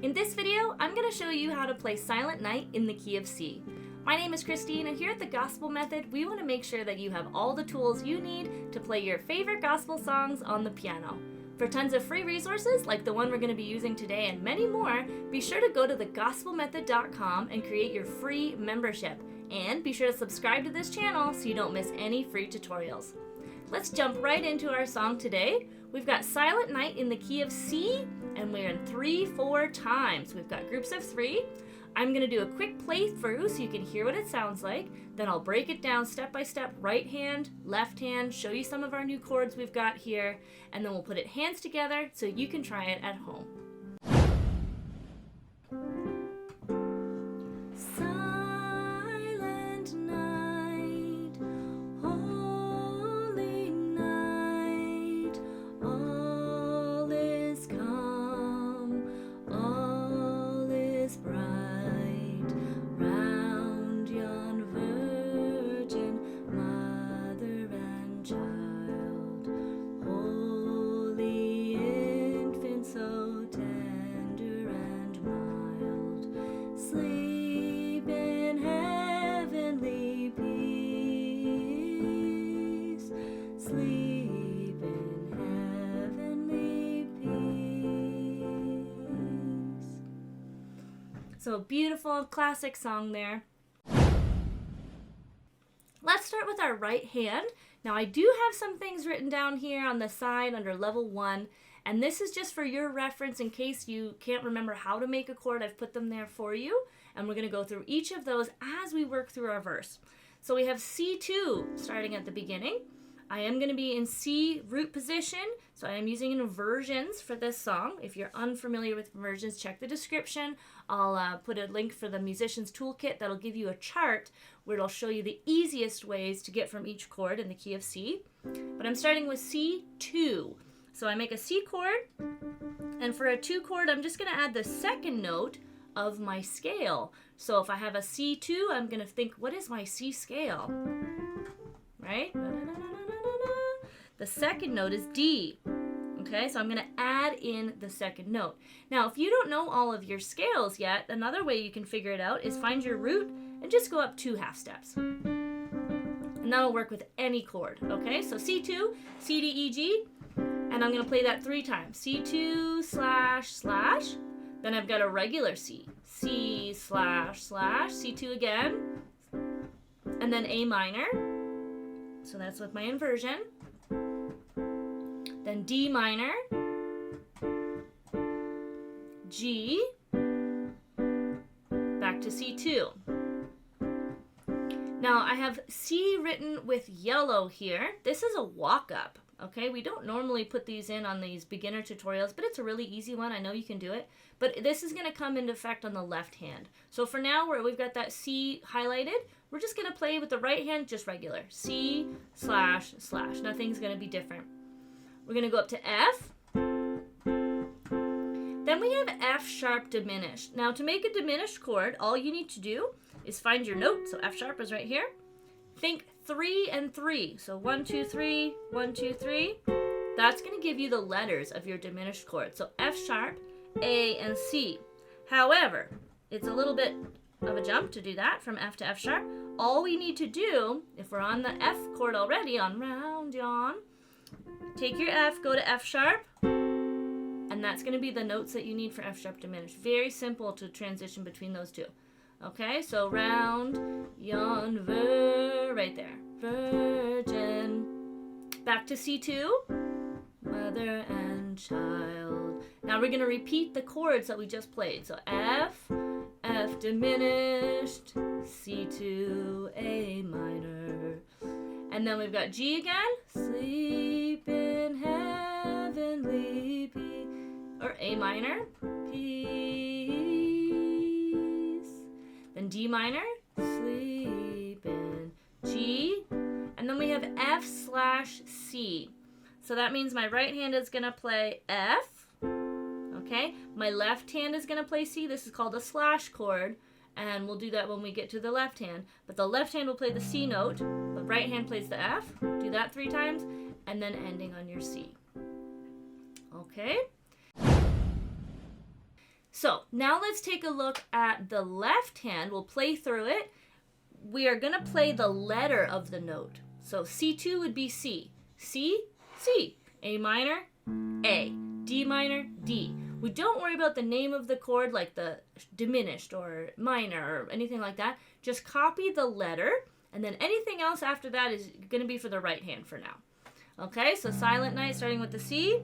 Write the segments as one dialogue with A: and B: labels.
A: In this video, I'm going to show you how to play Silent Night in the key of C. My name is Christine, and here at the Gospel Method, we want to make sure that you have all the tools you need to play your favorite gospel songs on the piano. For tons of free resources, like the one we're going to be using today and many more, be sure to go to thegospelmethod.com and create your free membership. And be sure to subscribe to this channel so you don't miss any free tutorials. Let's jump right into our song today. We've got Silent Night in the key of C, and we're in 3/4 times. We've got groups of 3. I'm going to do a quick playthrough so you can hear what it sounds like. Then I'll break it down step by step, right hand, left hand, show you some of our new chords we've got here, and then we'll put it hands together so you can try it at home. Silent night, holy night, all is calm, all is bright. Round yon virgin mother and child, holy infant, so tender and mild, sleep in heavenly peace, sleep in heavenly peace. So beautiful classic song there. Let's start with our right hand. Now I do have some things written down here on the side under level 1, and this is just for your reference in case you can't remember how to make a chord. I've put them there for you, and we're going to go through each of those as we work through our verse. So we have C2 starting at the beginning. I am going to be in C root position, so I am using inversions for this song. If you're unfamiliar with inversions, check the description. I'll put a link for the musician's toolkit that'll give you a chart where it'll show you the easiest ways to get from each chord in the key of C. But I'm starting with C2. So I make a C chord, and for a 2 chord, I'm just going to add the second note of my scale. So if I have a C2, I'm going to think, what is my C scale? Right? The second note is D. Okay, so I'm going to add in the second note. Now, if you don't know all of your scales yet, another way you can figure it out is find your root and just go up 2 half steps. And that'll work with any chord. Okay, so C2, C, D, E, G, and I'm going to play that 3 times. C2 // then I've got a regular C. C // C2 again, and then A minor. So that's with my inversion. Then D minor, G, back to C2. Now I have C written with yellow here. This is a walk-up, okay? We don't normally put these in on these beginner tutorials, but it's a really easy one. I know you can do it. But this is going to come into effect on the left hand. So for now, where we've got that C highlighted, we're just going to play with the right hand, just regular. C // Nothing's going to be different. We're going to go up to F. Then we have F sharp diminished. Now to make a diminished chord, all you need to do is find your note. So F sharp is right here. Think 3 and 3. So 1, 2, 3, 1, 2, 3. That's going to give you the letters of your diminished chord. So F sharp, A, and C. However, it's a little bit of a jump to do that from F to F sharp. All we need to do, if we're on the F chord already, on round yon, take your F, go to F sharp, and that's going to be the notes that you need for F sharp diminished. Very simple to transition between those two. Okay, so round yon right there. Virgin. Back to C2. Mother and child. Now we're going to repeat the chords that we just played. So F, F diminished, C2, A minor. And then we've got G again. Sleep in heavenly peace. Or A minor. Peace. Then D minor. Sleep in G. And then we have F /C. So that means my right hand is going to play F. Okay. My left hand is going to play C. This is called a slash chord. And we'll do that when we get to the left hand. But the left hand will play the C note. The right hand plays the F. Do that 3 times. And then ending on your C. Okay. So now let's take a look at the left hand. We'll play through it. We are going to play the letter of the note. So C2 would be C. C, C. A minor, A. D minor, D. We don't worry about the name of the chord like the diminished or minor or anything like that. Just copy the letter, and then anything else after that is going to be for the right hand for now. Okay, so Silent Night starting with the C.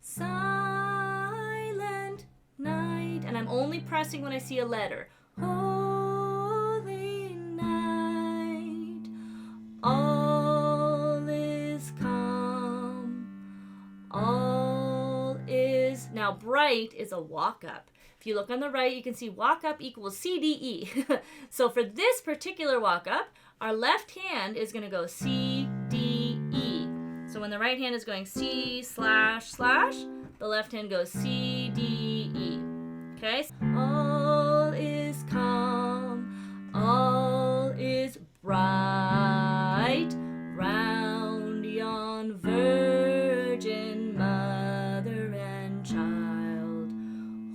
A: Silent night. And I'm only pressing when I see a letter. Holy night. All is calm. All is... Now, bright is a walk up. If you look on the right, you can see walk up equals C, D, E. So for this particular walk up, our left hand is going to go C, D, E. So when the right hand is going C slash slash, the left hand goes C, D, E. Okay? All is calm, all is bright, round yon virgin mother and child,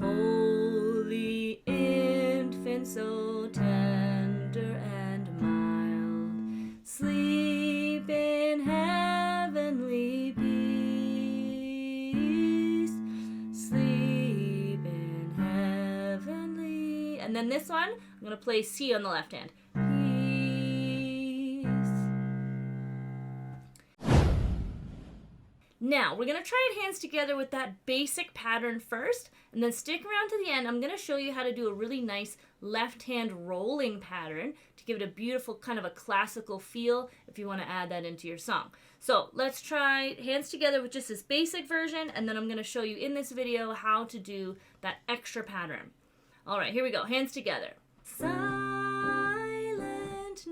A: holy infant so tender and mild, sleep in heavenly peace, sleep in heavenly. And then this one, I'm going to play C on the left hand. Peace. Now, we're going to try it hands together with that basic pattern first, and then stick around to the end. I'm going to show you how to do a really nice left hand rolling pattern to give it a beautiful kind of a classical feel if you want to add that into your song. So let's try hands together with just this basic version, and then I'm going to show you in this video how to do that extra pattern. All right, here we go. Hands together. Silent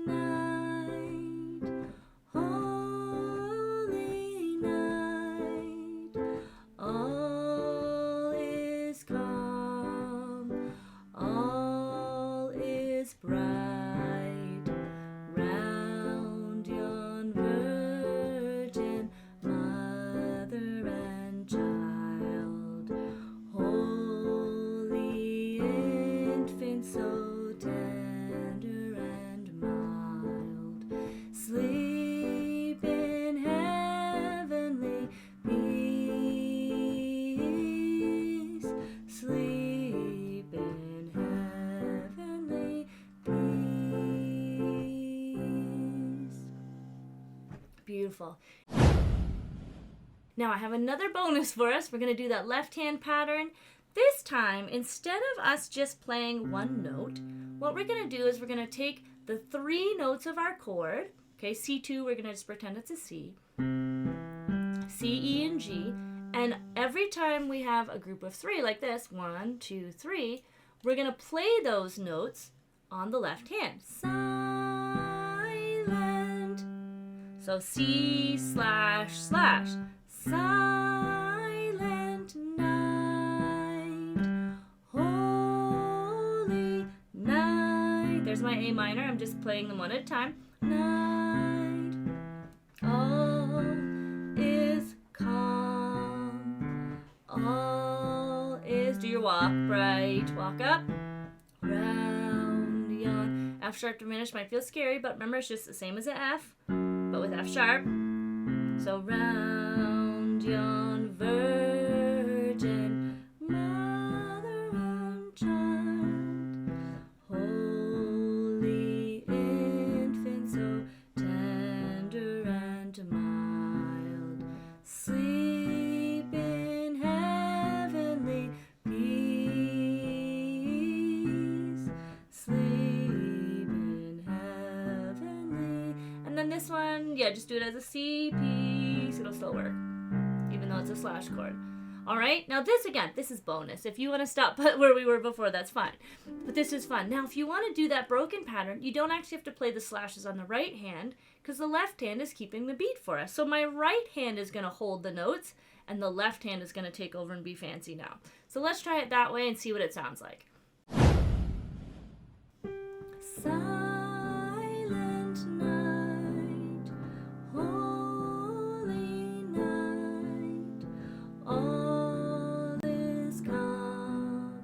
A: night, holy night, all is calm, all is bright, round yon virgin mother and child, holy infant so tender and mild, sleep in heavenly peace, sleep in heavenly peace. Beautiful. Now I have another bonus for us. We're going to do that left hand pattern. This time, instead of us just playing one note, what we're going to do is we're going to take the 3 notes of our chord. Okay, C2, we're going to just pretend it's a C. C, E, and G. And every time we have a group of 3 like this, 1, 2, 3, we're going to play those notes on the left hand. Silent. So C slash slash. Silent night, holy night. There's my A minor. I'm just playing them one at a time. Night, all is calm, all is... Do your walk, bright, walk up, round yon. F sharp diminished might feel scary, but remember it's just the same as an F, but with F sharp. So round yon virgin mother and child, holy infant so tender and mild, sleep in heavenly peace, sleep in heavenly. And then this one, yeah, just do it as a C, peace. It'll still work, even though it's a slash chord. All right, now this again, this is bonus. If you want to stop where we were before, that's fine. But this is fun. Now, if you want to do that broken pattern, you don't actually have to play the slashes on the right hand because the left hand is keeping the beat for us. So my right hand is going to hold the notes and the left hand is going to take over and be fancy now. So let's try it that way and see what it sounds like. Silent night, holy night, all is calm,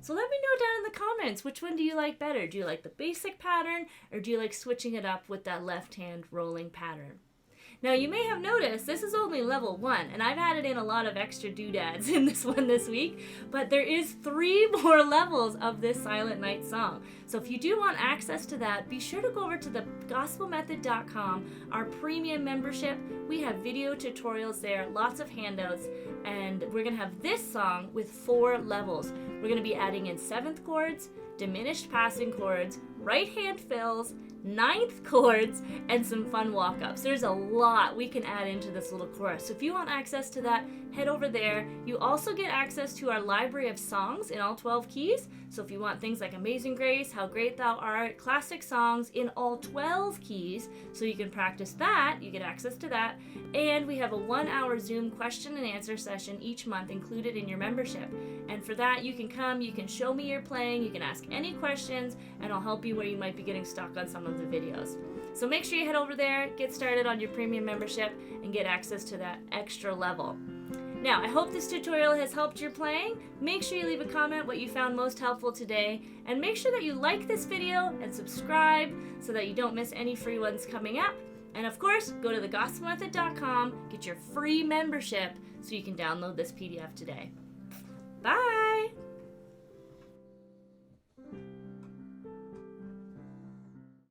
A: So let me know down in the comments, which one do you like better? Do you like the basic pattern, or do you like switching it up with that left hand rolling pattern? Now you may have noticed this is only level 1, and I've added in a lot of extra doodads in this one this week, but there is 3 more levels of this Silent Night song. So if you do want access to that, be sure to go over to the gospelmethod.com, our premium membership. We have video tutorials there, lots of handouts, and we're going to have this song with 4 levels. We're going to be adding in 7th chords, diminished passing chords, right hand fills, 9th chords, and some fun walk-ups. There's a lot we can add into this little chorus. So if you want access to that, head over there. You also get access to our library of songs in all 12 keys. So if you want things like Amazing Grace, How Great Thou Art, classic songs in all 12 keys, so you can practice that, you get access to that. And we have a 1-hour Zoom question and answer session each month included in your membership. And for that, you can come, you can show me your playing, you can ask any questions, and I'll help you where you might be getting stuck on some of the videos. So make sure you head over there, get started on your premium membership, and get access to that extra level. Now, I hope this tutorial has helped your playing. Make sure you leave a comment what you found most helpful today, and make sure that you like this video and subscribe so that you don't miss any free ones coming up. And of course, go to thegospelmethod.com, get your free membership so you can download this PDF today. Bye!